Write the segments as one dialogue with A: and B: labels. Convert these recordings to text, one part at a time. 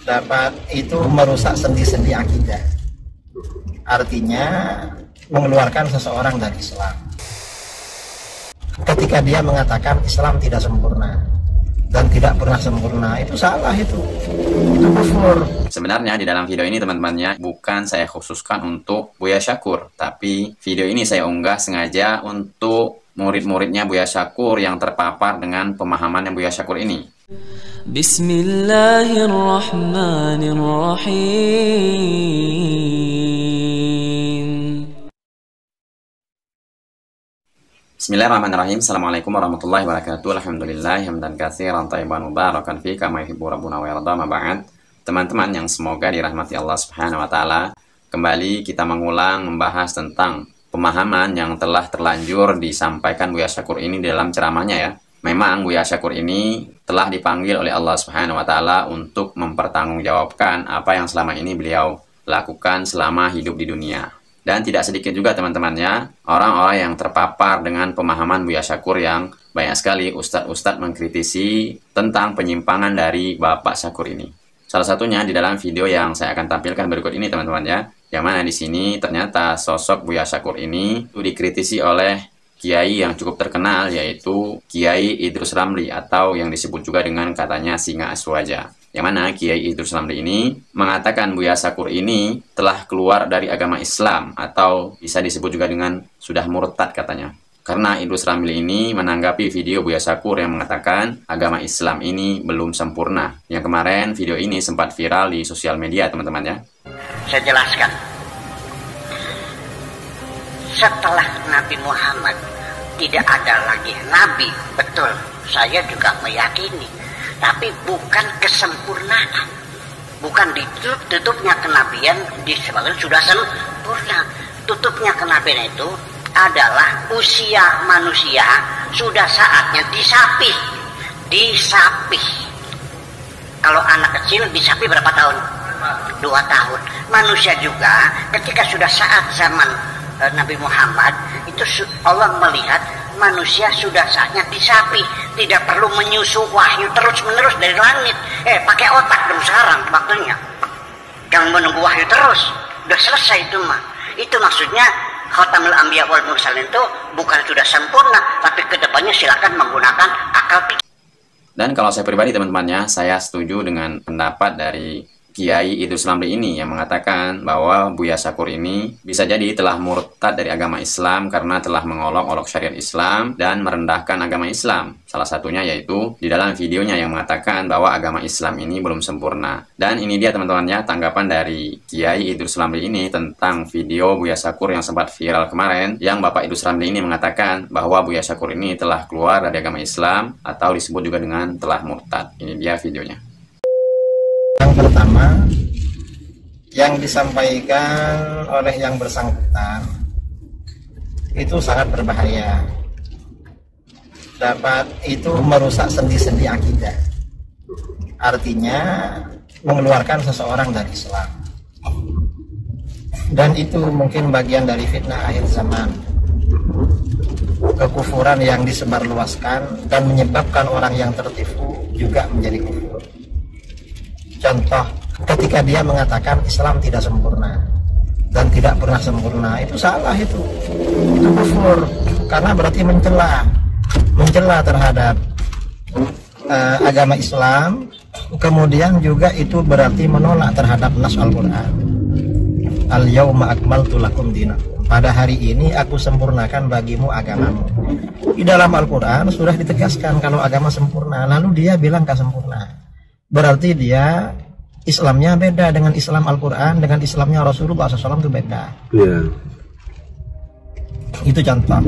A: dapat itu merusak sendi-sendi akidah. Artinya mengeluarkan seseorang dari Islam. Ketika dia mengatakan Islam tidak sempurna dan tidak pernah sempurna, itu salah, itu kufur.
B: Sebenarnya di dalam video ini teman-temannya bukan saya khususkan untuk Buya Syakur, tapi video ini saya unggah sengaja untuk murid-muridnya Buya Syakur yang terpapar dengan pemahaman yang Buya Syakur ini. Bismillahirrahmanirrahim. Bismillahirrahmanirrahim. Assalamualaikum warahmatullahi wabarakatuh. Alhamdulillah hamdan katsiran thayyiban mubarakan fi kama yuhibbu rabbuna wa yarda. Ma ba'd. Teman-teman yang semoga dirahmati Allah Subhanahu wa taala, kembali kita mengulang membahas tentang pemahaman yang telah terlanjur disampaikan Buya Syakur ini dalam ceramahnya ya. Memang Buya Syakur ini telah dipanggil oleh Allah Subhanahu wa taala untuk mempertanggungjawabkan apa yang selama ini beliau lakukan selama hidup di dunia. Dan tidak sedikit juga teman-temannya orang-orang yang terpapar dengan pemahaman Buya Syakur yang banyak sekali ustadz-ustadz mengkritisi tentang penyimpangan dari Bapak Syakur ini. Salah satunya di dalam video yang saya akan tampilkan berikut ini teman-temannya, yang mana di sini ternyata sosok Buya Syakur ini itu dikritisi oleh kiai yang cukup terkenal, yaitu Kiai Idrus Ramli atau yang disebut juga dengan katanya Singa Aswaja. Yang mana Kiai Idrus Ramli ini mengatakan Buya Syakur ini telah keluar dari agama Islam atau bisa disebut juga dengan sudah murtad katanya. Karena Idrus Ramli ini menanggapi video Buya Syakur yang mengatakan agama Islam ini belum sempurna. Yang kemarin video ini sempat viral di sosial media teman-teman ya.
C: Saya jelaskan. Setelah Nabi Muhammad tidak ada lagi Nabi, betul, saya juga meyakini. Tapi bukan kesempurnaan, bukan tutupnya kenabian disebabkan sudah sempurna. Tutupnya kenabian itu adalah usia manusia sudah saatnya disapih. Kalau anak kecil disapih berapa tahun? 2 tahun. Manusia juga ketika sudah saat zaman Nabi Muhammad itu Allah melihat manusia sudah saatnya disapih, tidak perlu menyusu wahyu terus-menerus dari langit. Pakai otak dong sekarang waktunya. Jangan menunggu wahyu terus. Udah selesai itu mah. Itu maksudnya Khatamul Anbiya wal Mursalin itu bukan sudah sempurna, tapi kedepannya silakan menggunakan akal pikir.
B: Dan kalau saya pribadi teman-temannya, saya setuju dengan pendapat dari Kiai Idrus Ramli ini yang mengatakan bahwa Buya Syakur ini bisa jadi telah murtad dari agama Islam karena telah mengolok-olok syariat Islam dan merendahkan agama Islam. Salah satunya yaitu di dalam videonya yang mengatakan bahwa agama Islam ini belum sempurna. Dan ini dia teman-temannya tanggapan dari Kiai Idrus Ramli ini tentang video Buya Syakur yang sempat viral kemarin, yang Bapak Idrus Ramli ini mengatakan bahwa Buya Syakur ini telah keluar dari agama Islam atau disebut juga dengan telah murtad. Ini dia videonya.
A: Yang pertama, yang disampaikan oleh yang bersangkutan itu sangat berbahaya. Dapat itu merusak sendi-sendi akidah. Artinya mengeluarkan seseorang dari Islam. Dan itu mungkin bagian dari fitnah akhir zaman. Kekufuran yang disebarluaskan dan menyebabkan orang yang tertipu juga menjadi kufur. Contoh, ketika dia mengatakan Islam tidak sempurna dan tidak pernah sempurna, itu salah, itu kufur, karena berarti mencela terhadap agama Islam. Kemudian juga itu berarti menolak terhadap nas Al-Quran. Al-yawma akmaltu lakum dinakum, pada hari ini aku sempurnakan bagimu agamamu. Di dalam Al-Quran sudah ditegaskan kalau agama sempurna, lalu dia bilang gak sempurna. Berarti dia Islamnya beda dengan Islam Al-Quran, dengan Islamnya Rasulullah SAW itu beda. Itu contoh.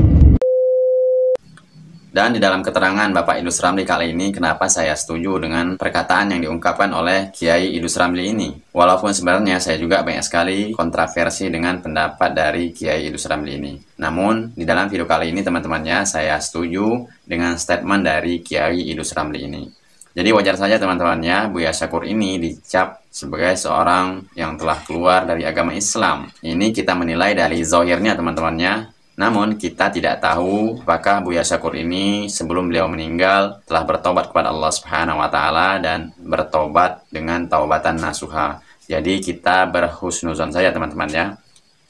B: Dan di dalam keterangan Bapak Idrus Ramli kali ini, kenapa saya setuju dengan perkataan yang diungkapkan oleh Kiai Idrus Ramli ini. Walaupun sebenarnya saya juga banyak sekali kontroversi dengan pendapat dari Kiai Idrus Ramli ini. Namun di dalam video kali ini teman-temannya saya setuju dengan statement dari Kiai Idrus Ramli ini. Jadi wajar saja teman-temannya Buya Syakur ini dicap sebagai seorang yang telah keluar dari agama Islam. Ini kita menilai dari zahirnya teman-temannya. Namun kita tidak tahu apakah Buya Syakur ini sebelum beliau meninggal telah bertobat kepada Allah Subhanahu wa taala dan bertobat dengan taubatan nasuha. Jadi kita berhusnuzon saja teman-teman ya.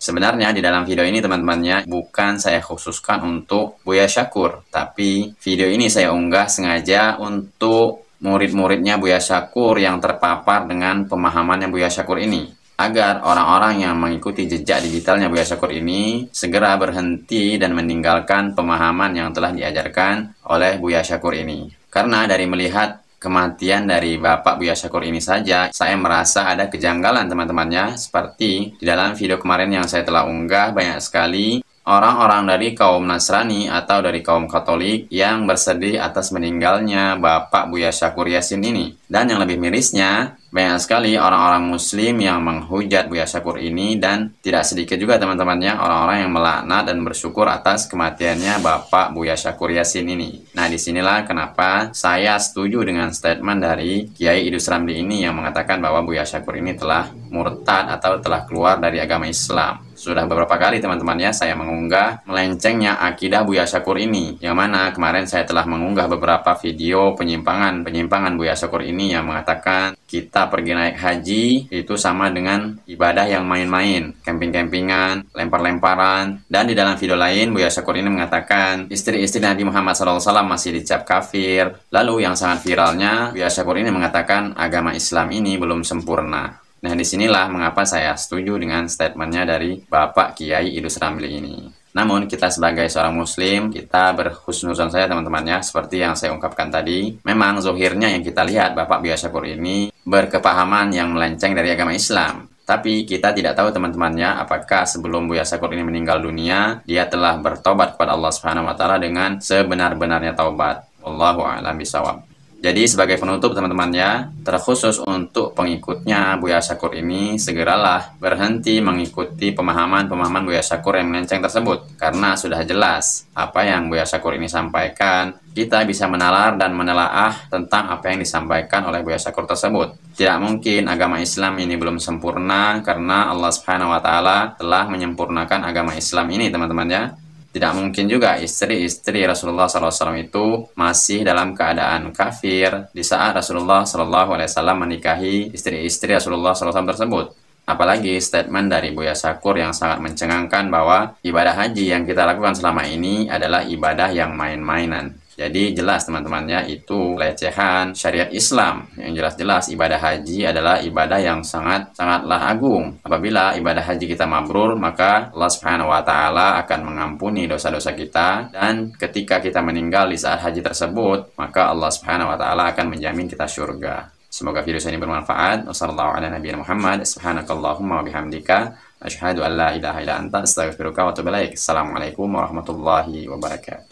B: Sebenarnya di dalam video ini teman-temannya bukan saya khususkan untuk Buya Syakur, tapi video ini saya unggah sengaja untuk murid-muridnya Buya Syakur yang terpapar dengan pemahamannya Buya Syakur ini, agar orang-orang yang mengikuti jejak digitalnya Buya Syakur ini segera berhenti dan meninggalkan pemahaman yang telah diajarkan oleh Buya Syakur ini. Karena dari melihat kematian dari Bapak Buya Syakur ini saja, saya merasa ada kejanggalan teman-temannya. Seperti di dalam video kemarin yang saya telah unggah, banyak sekali orang-orang dari kaum Nasrani atau dari kaum Katolik yang bersedih atas meninggalnya Bapak Buya Syakur Yasin ini. Dan yang lebih mirisnya, banyak sekali orang-orang Muslim yang menghujat Buya Syakur ini, dan tidak sedikit juga teman-temannya orang-orang yang melaknat dan bersyukur atas kematiannya Bapak Buya Syakur Yasin ini. Nah, disinilah kenapa saya setuju dengan statement dari Kiai Idrus Ramli ini yang mengatakan bahwa Buya Syakur ini telah murtad atau telah keluar dari agama Islam. Sudah beberapa kali teman-temannya saya mengunggah melencengnya akidah Buya Syakur ini, yang mana kemarin saya telah mengunggah beberapa video penyimpangan Buya Syakur ini yang mengatakan kita pergi naik haji itu sama dengan ibadah yang main-main, camping-campingan, lempar-lemparan. Dan di dalam video lain Buya Syakur ini mengatakan istri-istri Nabi Muhammad SAW masih dicap kafir. Lalu yang sangat viralnya, Buya Syakur ini mengatakan agama Islam ini belum sempurna. Nah, disinilah mengapa saya setuju dengan statementnya dari Bapak Kiai Idrus Ramli ini. Namun, kita sebagai seorang Muslim, kita berhusnuzon saja teman-temannya, seperti yang saya ungkapkan tadi. Memang zohirnya yang kita lihat, Bapak Buya Syakur ini berkepahaman yang melenceng dari agama Islam. Tapi kita tidak tahu teman-temannya, apakah sebelum Buya Syakur ini meninggal dunia, dia telah bertobat kepada Allah Subhanahu wa taala dengan sebenar-benarnya taubat. Wallahu a'lam bishawab. Jadi sebagai penutup teman-temannya, terkhusus untuk pengikutnya Buya Syakur ini, segeralah berhenti mengikuti pemahaman Buya Syakur yang melenceng tersebut. Karena sudah jelas apa yang Buya Syakur ini sampaikan, kita bisa menalar dan menelaah tentang apa yang disampaikan oleh Buya Syakur tersebut. Tidak mungkin agama Islam ini belum sempurna, karena Allah Subhanahu wa taala telah menyempurnakan agama Islam ini teman-temannya. Tidak mungkin juga istri-istri Rasulullah SAW itu masih dalam keadaan kafir di saat Rasulullah SAW menikahi istri-istri Rasulullah SAW tersebut. Apalagi statement dari Buya Syakur yang sangat mencengangkan bahwa ibadah haji yang kita lakukan selama ini adalah ibadah yang main-mainan. Jadi jelas teman-temannya itu pelecehan syariat Islam. Yang jelas-jelas ibadah haji adalah ibadah yang sangatlah agung. Apabila ibadah haji kita mabrur, maka Allah Subhanahu wa taala akan mengampuni dosa-dosa kita, dan ketika kita meninggal di saat haji tersebut, maka Allah Subhanahu wa taala akan menjamin kita surga. Semoga video ini bermanfaat. Wassallallahu ala nabiyina Muhammad. Subhanakallahumma wa bihamdika asyhadu an la ilaha illa anta astaghfiruka wa atubu ilaik. Assalamualaikum warahmatullahi wabarakatuh.